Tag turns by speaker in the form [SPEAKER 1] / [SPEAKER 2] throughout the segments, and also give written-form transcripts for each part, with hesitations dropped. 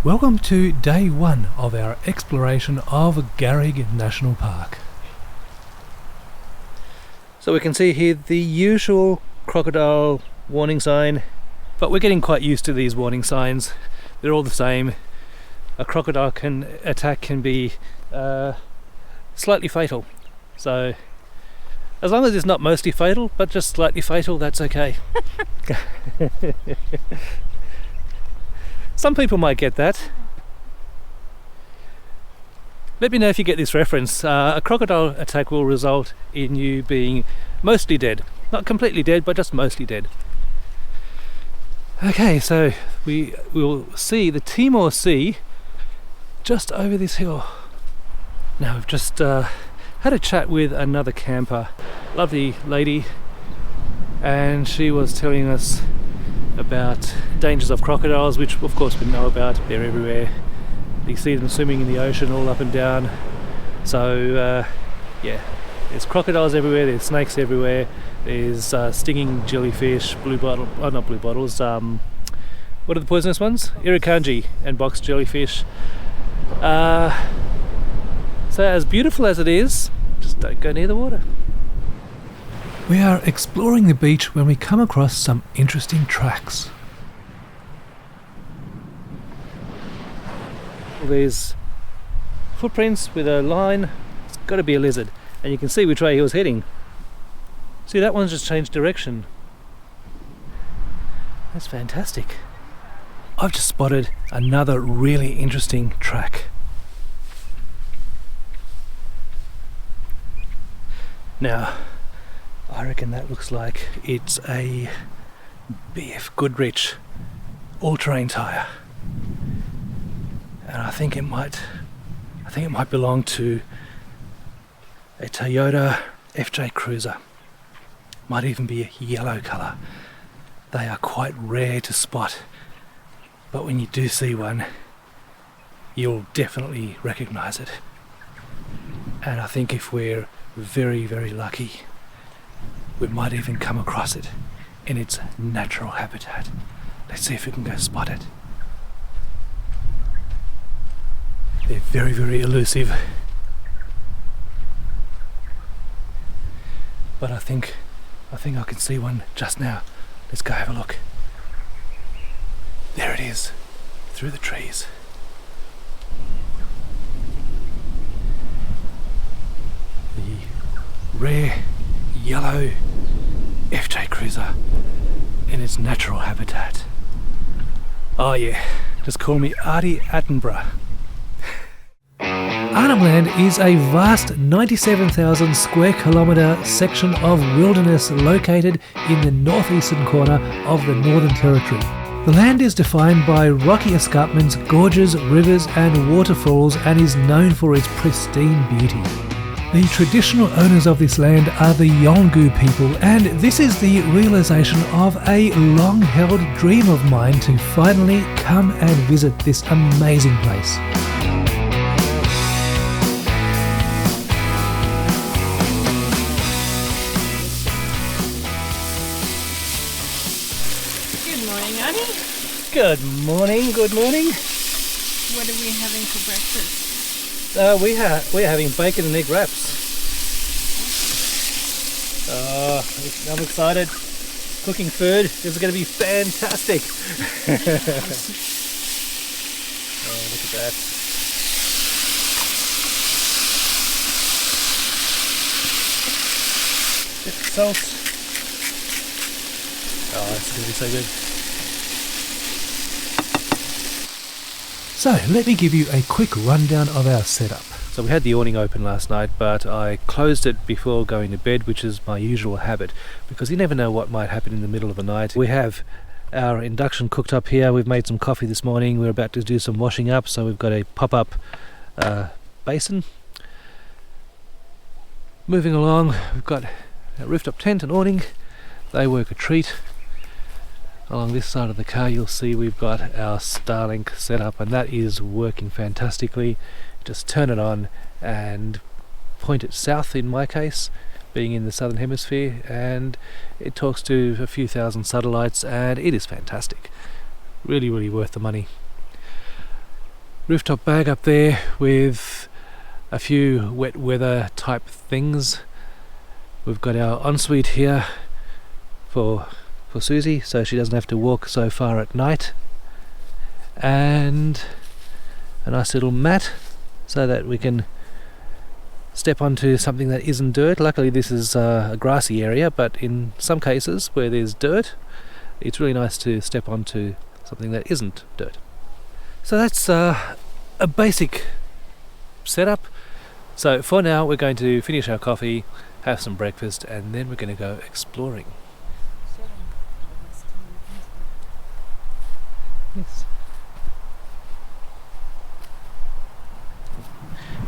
[SPEAKER 1] Welcome to day one of our exploration of Garig National Park. So we can see here the usual crocodile warning sign, but we're getting quite used to these warning signs. They're all the same. A crocodile attack can be slightly fatal. So as long as it's not mostly fatal, but just slightly fatal, that's okay. Some people might get that. Let me know if you get this reference. A crocodile attack will result in you being mostly dead. Not completely dead, but just mostly dead. Okay, so we will see the Timor Sea just over this hill. Now we've just had a chat with another camper, lovely lady, and she was telling us about dangers of crocodiles, which of course we know about. They're everywhere. You see them swimming in the ocean all up and down. So yeah, there's crocodiles everywhere, there's snakes everywhere, there's stinging jellyfish, not blue bottles, what are the poisonous ones? Irukandji and box jellyfish. So as beautiful as it is, just don't go near the water. We are exploring the beach when we come across some interesting tracks. There's footprints with a line. It's got to be a lizard, and you can see which way he was heading. See, that one's just changed direction. That's fantastic. I've just spotted another really interesting track. Now, I reckon that looks like it's a BF Goodrich all-terrain tyre, and I think it might belong to a Toyota FJ Cruiser. Might even be a yellow colour. They are quite rare to spot, but when you do see one, you'll definitely recognise it. And I think if we're very, very lucky, we might even come across it in its natural habitat. Let's see if we can go spot it. They're very, very elusive. But I think I can see one just now. Let's go have a look. There it is, through the trees. The rare yellow FJ Cruiser in its natural habitat. Oh yeah, just call me Artie Attenborough. Arnhem Land is a vast 97,000 square kilometre section of wilderness located in the northeastern corner of the Northern Territory. The land is defined by rocky escarpments, gorges, rivers and waterfalls, and is known for its pristine beauty. The traditional owners of this land are the Yolngu people, and this is the realisation of a long-held dream of mine to finally come and visit this amazing place. Good morning, good morning.
[SPEAKER 2] What are we having for breakfast?
[SPEAKER 1] We're having bacon and egg wraps. I'm excited. Cooking food. This is going to be fantastic. Oh, look at that. Bit of salt. Oh, it's going to be so good. So let me give you a quick rundown of our setup. So we had the awning open last night, but I closed it before going to bed, which is my usual habit, because you never know what might happen in the middle of the night. We have our induction cooked up here. We've made some coffee this morning. We're about to do some washing up, so we've got a pop-up basin. Moving along, we've got a roofed up tent and awning. They work a treat. Along this side of the car you'll see we've got our Starlink set up, and that is working fantastically. Just turn it on and point it south, in my case, being in the southern hemisphere, and it talks to a few thousand satellites, and it is fantastic. Really, really worth the money. rooftop bag up there with a few wet weather type things. We've got our ensuite here for Susie, so she doesn't have to walk so far at night, and a nice little mat so that we can step onto something that isn't dirt. Luckily this is a grassy area, but in some cases where there's dirt, it's really nice to step onto something that isn't dirt. So that's a basic setup. So for now we're going to finish our coffee, have some breakfast, and then we're going to go exploring. Yes.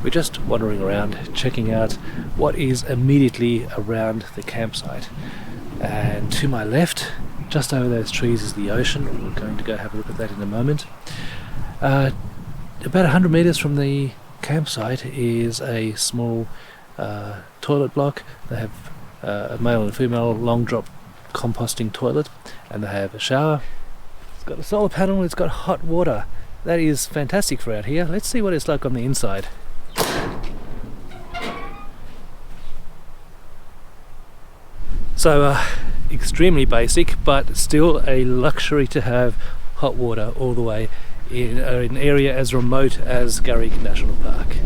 [SPEAKER 1] We're just wandering around, checking out what is immediately around the campsite. And to my left, just over those trees, is the ocean. We're going to go have a look at that in a moment. About 100 meters from the campsite is a small toilet block. They have a male and a female long drop composting toilet, and they have a shower. It's got a solar panel, it's got hot water. That is fantastic for out here. Let's see what it's like on the inside. So extremely basic, but still a luxury to have hot water all the way in an area as remote as Garig National Park.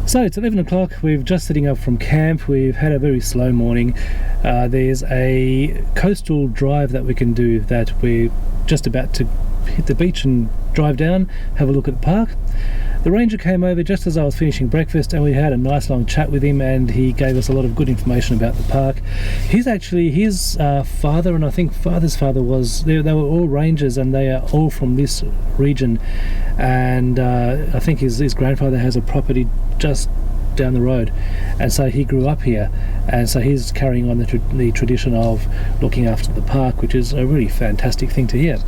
[SPEAKER 1] So it's 11 o'clock, we're just sitting up from camp. We've had a very slow morning. There's a coastal drive that we can do, that we're just about to hit the beach and drive down, have a look at the park. The ranger came over just as I was finishing breakfast, and we had a nice long chat with him, and he gave us a lot of good information about the park. He's actually, his father, and I think father's father was, they were all rangers, and they are all from this region, and I think his grandfather has a property just down the road, and so he grew up here, and so he's carrying on the tradition of looking after the park, which is a really fantastic thing to hear.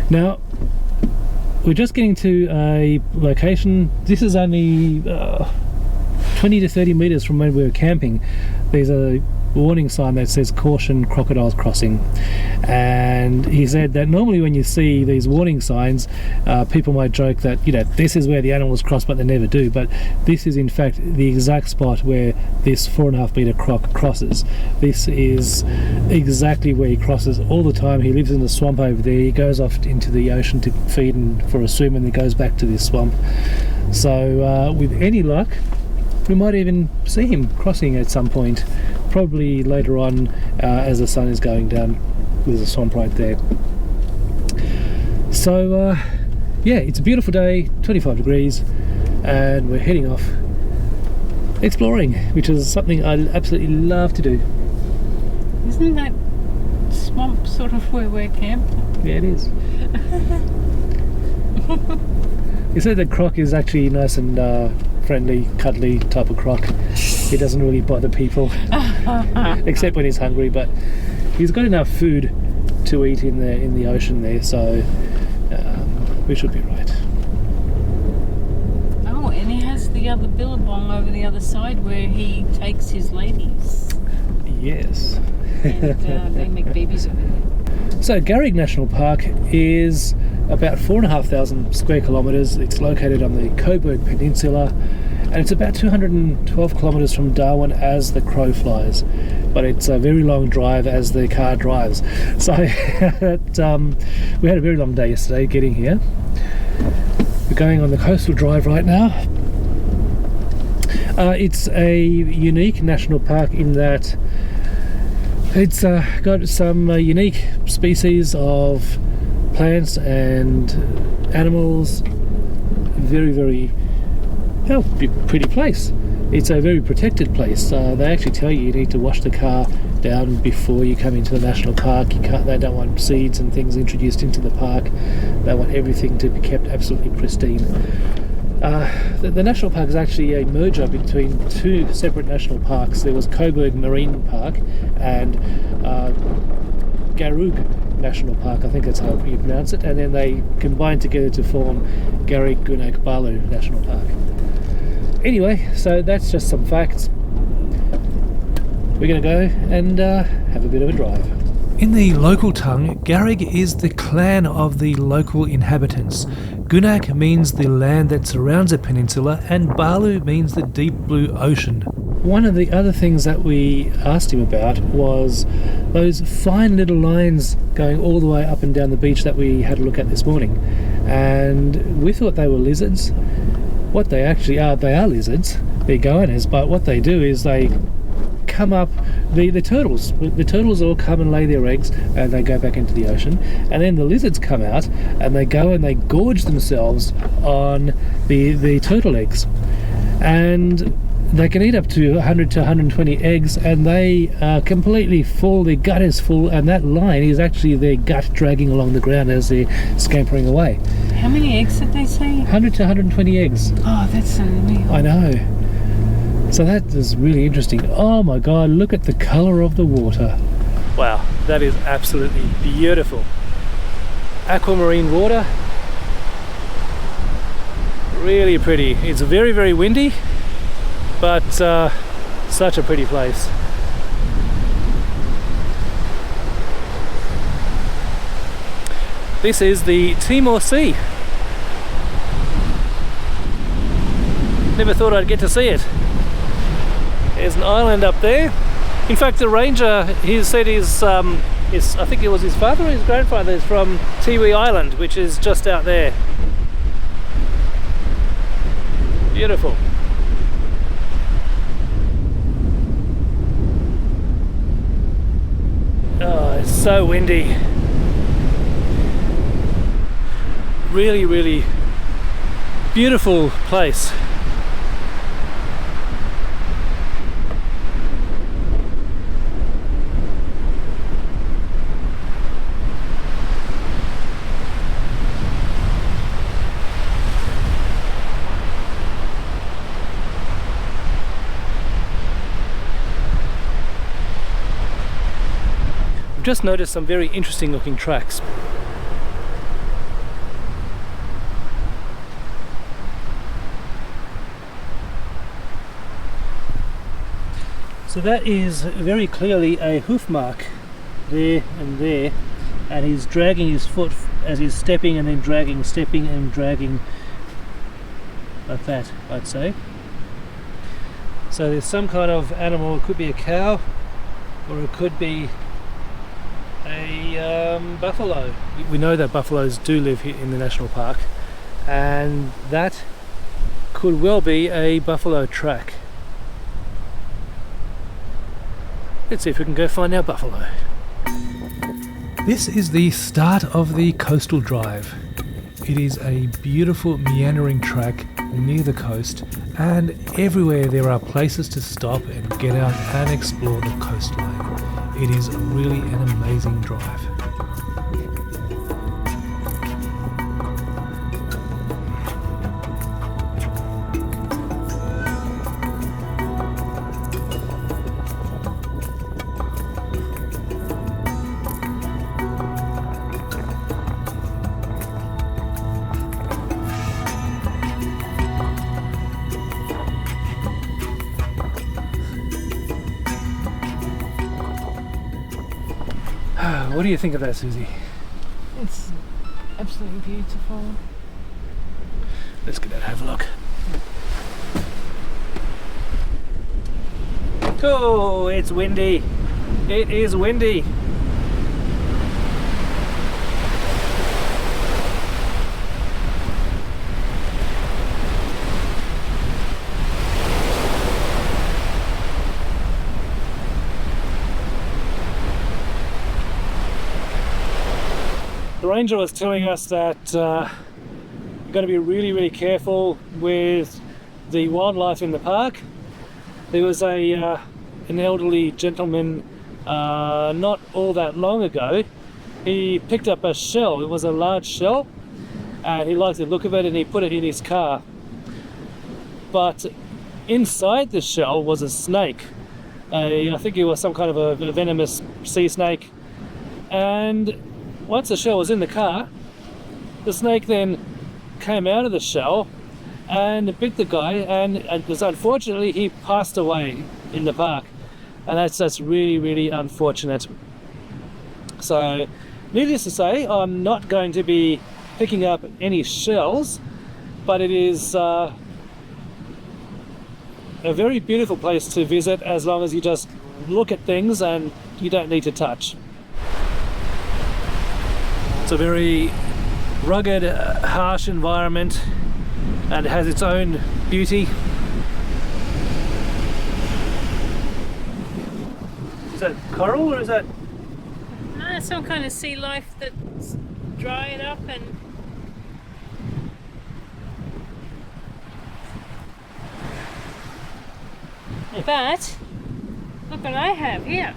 [SPEAKER 1] Now we're just getting to a location. This is only 20 to 30 meters from where we were camping. There's a warning sign that says caution, crocodiles crossing, and he said that normally when you see these warning signs, people might joke that, you know, this is where the animals cross, but they never do. But this is in fact the exact spot where this 4.5 meter croc crosses. This is exactly where he crosses all the time. He lives in the swamp over there. He goes off into the ocean to feed and for a swim, and he goes back to this swamp. So with any luck, we might even see him crossing at some point, probably later on as the sun is going down. There's a swamp right there. So yeah, it's a beautiful day, 25 degrees, and we're heading off exploring, which is something I absolutely love to do.
[SPEAKER 2] Isn't that swamp sort of where we're camped?
[SPEAKER 1] Yeah, it is. You said that croc is actually nice and friendly, cuddly type of croc. He doesn't really bother people except when he's hungry, but he's got enough food to eat in the ocean there, so we should be right.
[SPEAKER 2] Oh, and he has the other billabong over the other side where he takes his ladies.
[SPEAKER 1] Yes.
[SPEAKER 2] And they make babies over there.
[SPEAKER 1] So Garig National Park is about 4,500 square kilometres. It's located on the Coburg Peninsula, and it's about 212 kilometres from Darwin as the crow flies. But it's a very long drive as the car drives. So we had a very long day yesterday getting here. We're going on the coastal drive right now. It's a unique national park in that it's got some unique species of plants and animals. Very, very pretty place. It's a very protected place. They actually tell you need to wash the car down before you come into the national park. They don't want seeds and things introduced into the park. They want everything to be kept absolutely pristine. The national park is actually a merger between two separate national parks. There was Coburg Marine Park and Garig National Park, I think that's how you pronounce it, and then they combined together to form Garig, Gunak, Barlu National Park. Anyway, so that's just some facts. We're going to go and have a bit of a drive. In the local tongue, Garig is the clan of the local inhabitants. Gunak means the land that surrounds a peninsula, and Barlu means the deep blue ocean. One of the other things that we asked him about was those fine little lines going all the way up and down the beach that we had a look at this morning. And we thought they were lizards. What they actually are, they are lizards. They're goannas, but what they do is they come up, the turtles all come and lay their eggs and they go back into the ocean, and then the lizards come out and they go and they gorge themselves on the turtle eggs, and they can eat up to 100 to 120 eggs, and they are completely full. Their gut is full, and that line is actually their gut dragging along the ground as they're scampering away.
[SPEAKER 2] How many eggs did they say?
[SPEAKER 1] 100 to 120 eggs.
[SPEAKER 2] Oh, that's unreal.
[SPEAKER 1] I know. So that is really interesting. Oh my god, look at the colour of the water. Wow, that is absolutely beautiful. Aquamarine water. Really pretty. It's very, very windy, but such a pretty place. This is the Timor Sea. Never thought I'd get to see it. There's an island up there. In fact, the ranger, he said I think it was his father or his grandfather is from Tiwi Island, which is just out there. Beautiful. Oh, it's so windy. Really, really beautiful place. Just noticed some very interesting looking tracks. So that is very clearly a hoof mark there and there, and he's dragging his foot as he's stepping and then dragging, stepping and dragging, like that, I'd say. So there's some kind of animal. It could be a cow or it could be a buffalo. We know that buffaloes do live here in the national park, and that could well be a buffalo track. Let's see if we can go find our buffalo. This is the start of the coastal drive. It is a beautiful meandering track near the coast, and everywhere there are places to stop and get out and explore the coastline. It is really an amazing drive. What do you think of that, Susie?
[SPEAKER 2] It's absolutely beautiful.
[SPEAKER 1] Let's get out and have a look. Oh, it's windy. It is windy. The ranger was telling us that we've got to be really, really careful with the wildlife in the park. There was an elderly gentleman not all that long ago. He picked up a shell. It was a large shell, and he liked the look of it, and he put it in his car. But inside the shell was a snake. I think it was some kind of a venomous sea snake. And once the shell was in the car, the snake then came out of the shell and bit the guy, and because unfortunately he passed away in the park, and that's really, really unfortunate. So needless to say, I'm not going to be picking up any shells, but it is a very beautiful place to visit as long as you just look at things and you don't need to touch. It's a very rugged, harsh environment, and it has its own beauty. Is that coral or is that?
[SPEAKER 2] No, some kind of sea life that's dried up and. But look what I have here.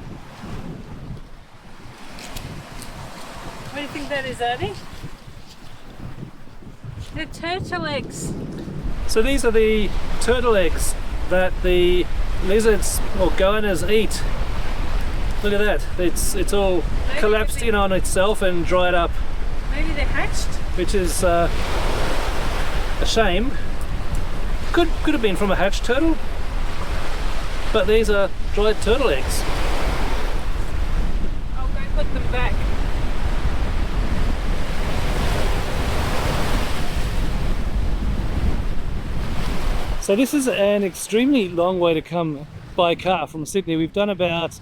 [SPEAKER 2] What do you think that is, Artie? They're turtle eggs.
[SPEAKER 1] So these are the turtle eggs that the lizards or goannas eat. Look at that, it's all collapsed in on itself and dried up.
[SPEAKER 2] Maybe they're hatched?
[SPEAKER 1] Which is a shame. Could have been from a hatched turtle, but these are dried turtle eggs.
[SPEAKER 2] I'll go put them back.
[SPEAKER 1] So this is an extremely long way to come by car from Sydney. We've done about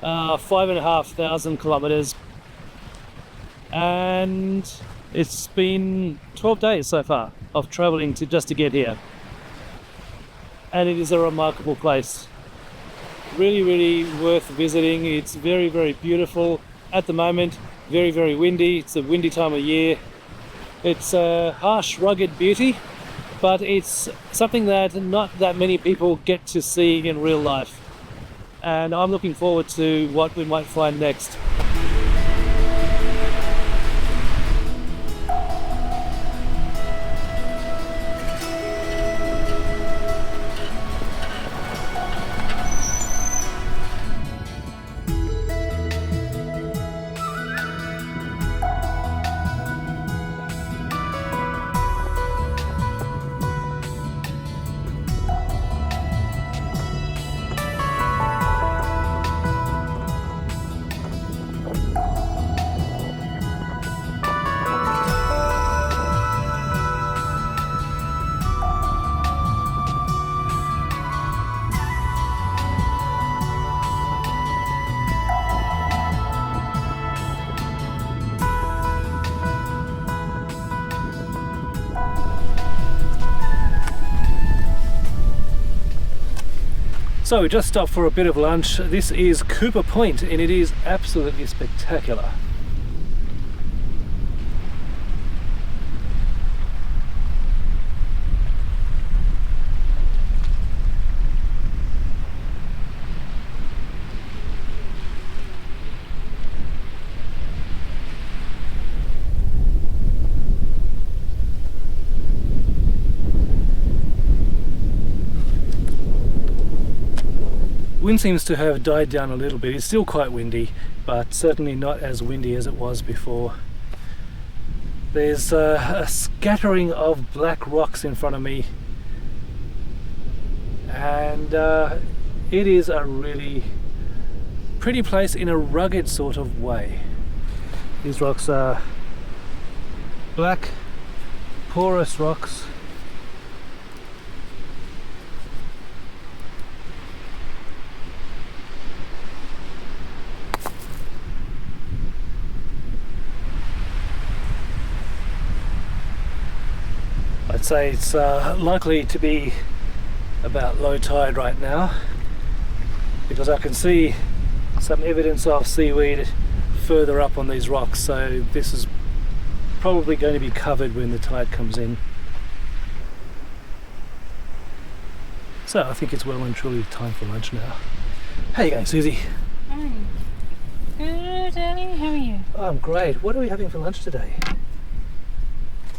[SPEAKER 1] 5,500 kilometers, and it's been 12 days so far of traveling just to get here. And it is a remarkable place. Really worth visiting. It's very beautiful at the moment. Very windy. It's a windy time of year. It's a harsh, rugged beauty, but it's something that not that many people get to see in real life. And I'm looking forward to what we might find next. So we just stopped for a bit of lunch. This is Cooper Point and it is absolutely spectacular. Wind seems to have died down a little bit. It's still quite windy, but certainly not as windy as it was before. There's a scattering of black rocks in front of me, and it is a really pretty place in a rugged sort of way. These rocks are black, porous rocks. I'd say it's likely to be about low tide right now, because I can see some evidence of seaweed further up on these rocks, so this is probably going to be covered when the tide comes in. So I think it's well and truly time for lunch now. How you going, Susie?
[SPEAKER 2] Hi. Good, Annie. How are you?
[SPEAKER 1] I'm great. What are we having for lunch today?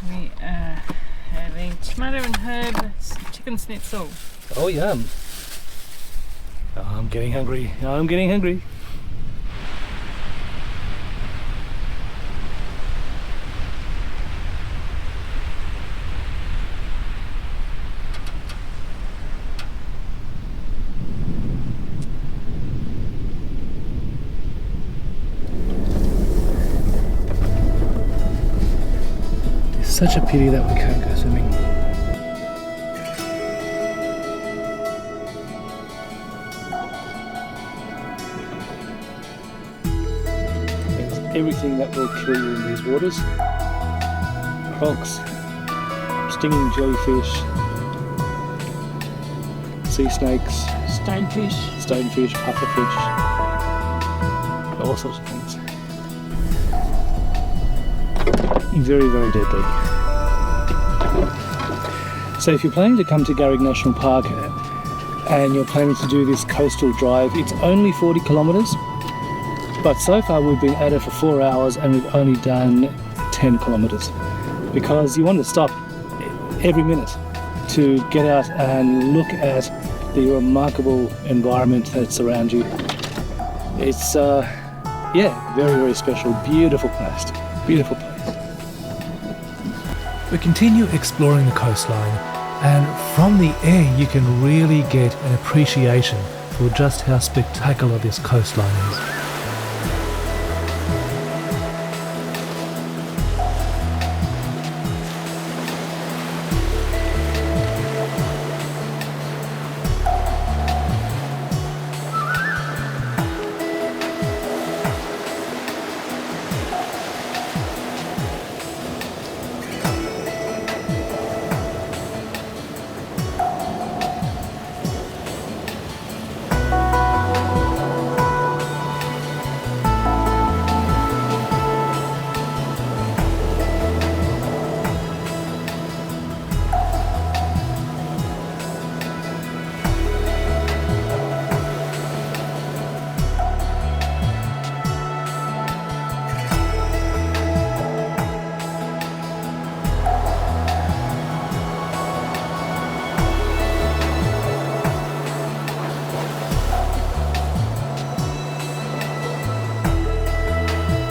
[SPEAKER 2] We are having tomato and herb chicken schnitzel.
[SPEAKER 1] Oh, yum. Oh, I'm getting hungry. I'm getting hungry. Such a pity that we can't go swimming. There's everything that will kill you in these waters. Crocs, stinging jellyfish, sea snakes, stonefish, pufferfish, all sorts of things. Very, very deadly. So if you're planning to come to Garig National Park and you're planning to do this coastal drive, it's only 40 kilometres, but so far we've been at it for 4 hours and we've only done 10 kilometres because you want to stop every minute to get out and look at the remarkable environment that's around you. It's yeah, very, very special, beautiful place. Beautiful place. We continue exploring the coastline, and from the air you can really get an appreciation for just how spectacular this coastline is.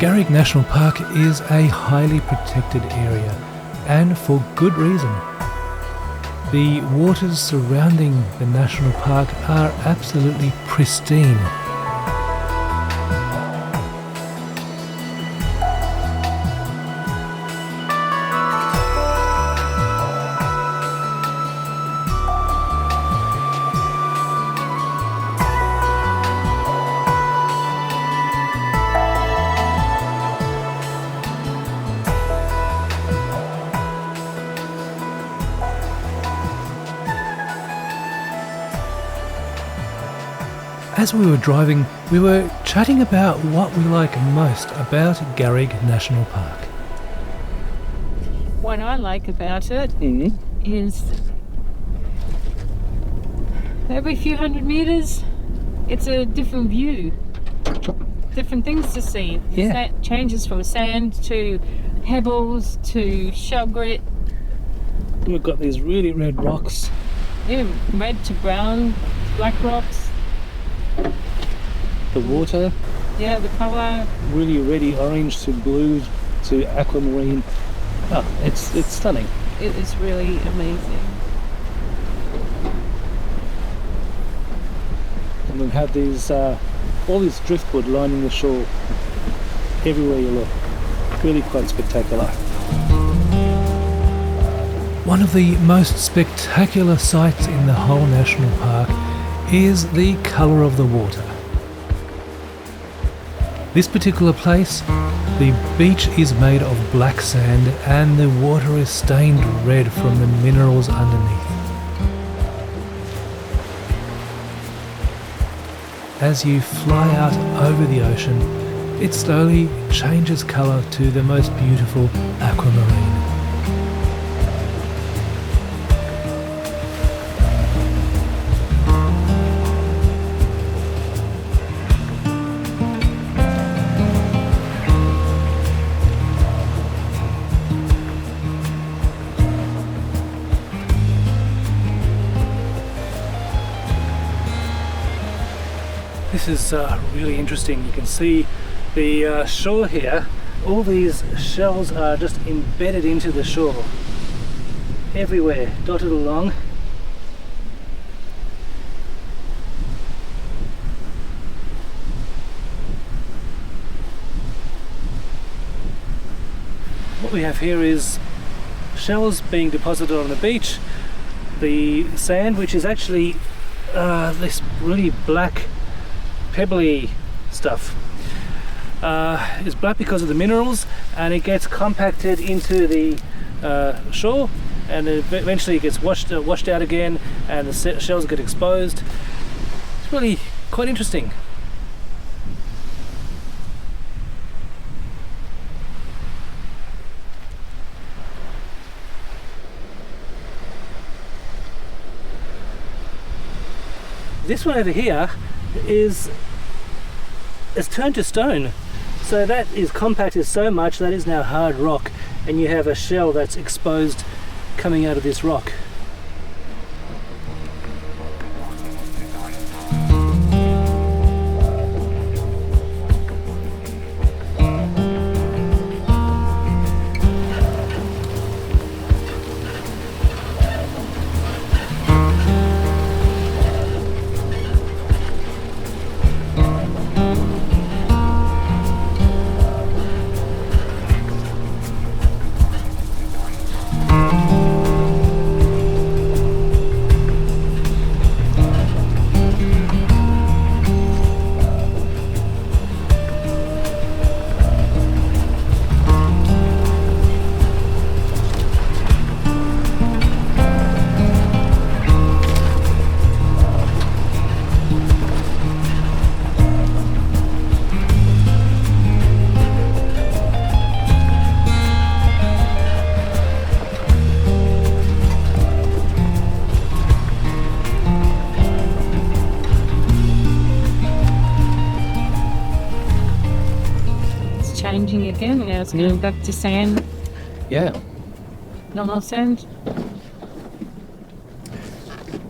[SPEAKER 1] Garig National Park is a highly protected area, and for good reason. The waters surrounding the national park are absolutely pristine. As we were driving, we were chatting about what we like most about Garig National Park.
[SPEAKER 2] What I like about it is every few hundred metres, it's a different view, different things to see.
[SPEAKER 1] Yeah.
[SPEAKER 2] Changes from sand to pebbles to shell grit.
[SPEAKER 1] We've got these really red rocks.
[SPEAKER 2] Yeah, red to brown, black rocks.
[SPEAKER 1] The water,
[SPEAKER 2] yeah, the colour,
[SPEAKER 1] really reddy orange to blue to aquamarine. Oh, it's stunning.
[SPEAKER 2] it is really amazing.
[SPEAKER 1] And we've had these all this driftwood lining the shore everywhere you look. Really quite spectacular. One of the most spectacular sights in the whole national park is the colour of the water. This particular place, the beach is made of black sand and the water is stained red from the minerals underneath. As you fly out over the ocean, it slowly changes colour to the most beautiful aquamarine. This is really interesting. You can see the shore here. All these shells are just embedded into the shore everywhere, dotted along. What we have here is shells being deposited on the beach. The sand, which is actually this really black pebbly stuff, is black because of the minerals, and it gets compacted into the shore, and eventually it gets washed out again, and the shells get exposed. It's really quite interesting. This one over here is turned to stone, so that is compacted so much that is now hard rock, and you have a shell that's exposed coming out of this rock.
[SPEAKER 2] Changing again, now it's going back to sand.
[SPEAKER 1] Yeah.
[SPEAKER 2] Normal sand.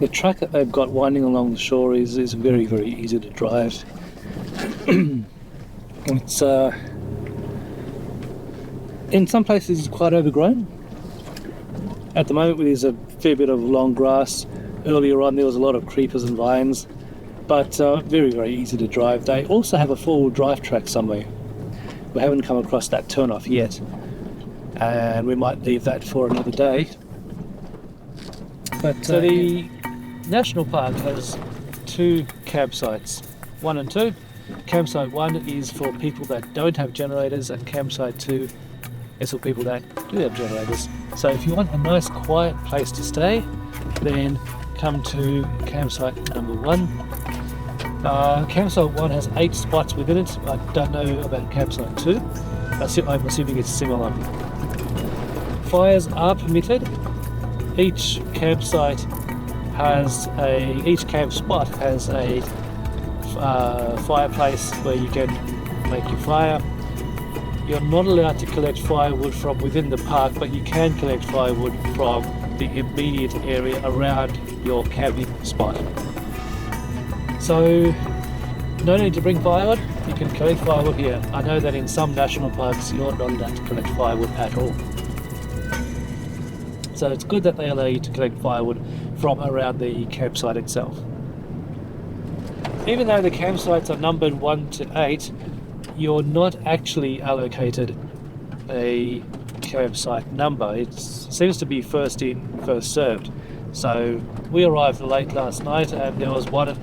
[SPEAKER 1] The track that they've got winding along the shore is very, very easy to drive. It's in some places it's quite overgrown. At the moment there's a fair bit of long grass. Earlier on there was a lot of creepers and vines, but very, very easy to drive. They also have a four-wheel drive track somewhere. We haven't come across that turn-off yet, and we might leave that for another day. But so the national park has two campsites, 1 and 2. Campsite 1 is for people that don't have generators, and campsite 2 is for people that do have generators. So if you want a nice quiet place to stay, then come to campsite number 1. Campsite 1 has 8 spots within it. I don't know about campsite 2. I'm assuming it's similar. Fires are permitted. Each campsite has each camp spot has a fireplace where you can make your fire. You're not allowed to collect firewood from within the park, but you can collect firewood from the immediate area around your camping spot. So, no need to bring firewood, you can collect firewood here. I know that in some national parks you're not allowed to collect firewood at all. So it's good that they allow you to collect firewood from around the campsite itself. Even though the campsites are numbered 1 to 8, you're not actually allocated a campsite number. It seems to be first in, first served. So we arrived late last night and there was one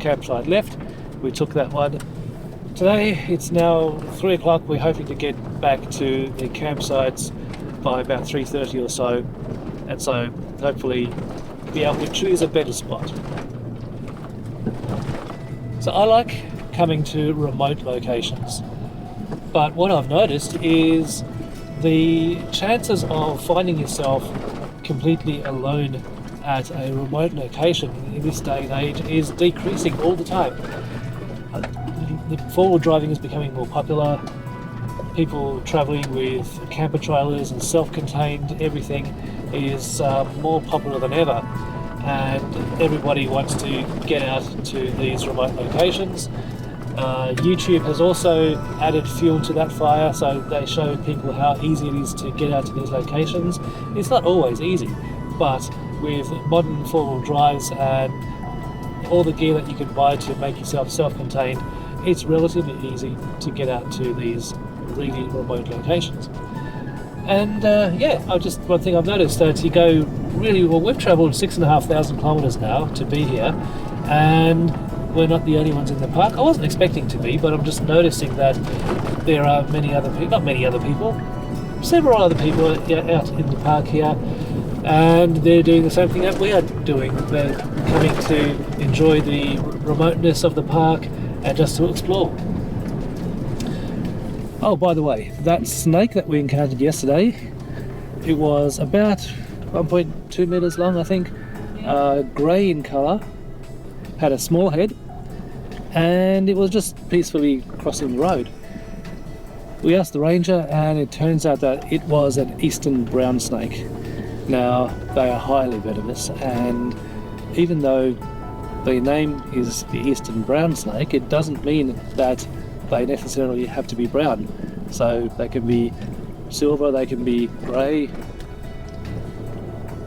[SPEAKER 1] campsite left. We took that one. Today it's now 3 o'clock. We're hoping to get back to the campsites by about 3:30 or so, and so hopefully be able to choose a better spot. So I like coming to remote locations, but what I've noticed is the chances of finding yourself completely alone at a remote location in this day and age is decreasing all the time. The four-wheel driving is becoming more popular. People travelling with camper trailers and self-contained everything is more popular than ever, and everybody wants to get out to these remote locations. YouTube has also added fuel to that fire, so they show people how easy it is to get out to these locations. It's not always easy, but with modern four-wheel drives and all the gear that you can buy to make yourself self-contained, it's relatively easy to get out to these really remote locations. And yeah, one thing I've noticed that you go really well. We've travelled 6,500 kilometres now to be here, and we're not the only ones in the park. I wasn't expecting to be, but I'm just noticing that there are several other people out in the park here, and they're doing the same thing that we are doing. They're coming to enjoy the remoteness of the park and just to explore. Oh, by the way, that snake that we encountered yesterday, it was about 1.2 meters long, I think, grey in colour, had a small head, and it was just peacefully crossing the road. We asked the ranger, and it turns out that it was an eastern brown snake. Now, they are highly venomous, and even though the name is the eastern brown snake, it doesn't mean that they necessarily have to be brown. So they can be silver, they can be grey.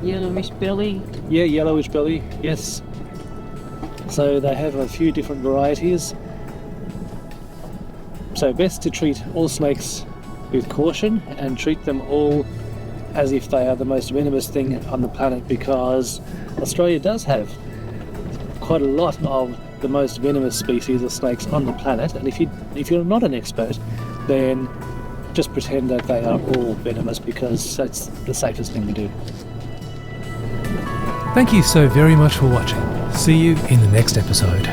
[SPEAKER 2] Yellowish belly.
[SPEAKER 1] Yeah, yellowish belly, yes. So they have a few different varieties. So best to treat all snakes with caution and treat them all as if they are the most venomous thing on the planet, because Australia does have quite a lot of the most venomous species of snakes on the planet, and if you're not an expert, then just pretend that they are all venomous, because that's the safest thing to do. Thank you so very much for watching. See you in the next episode.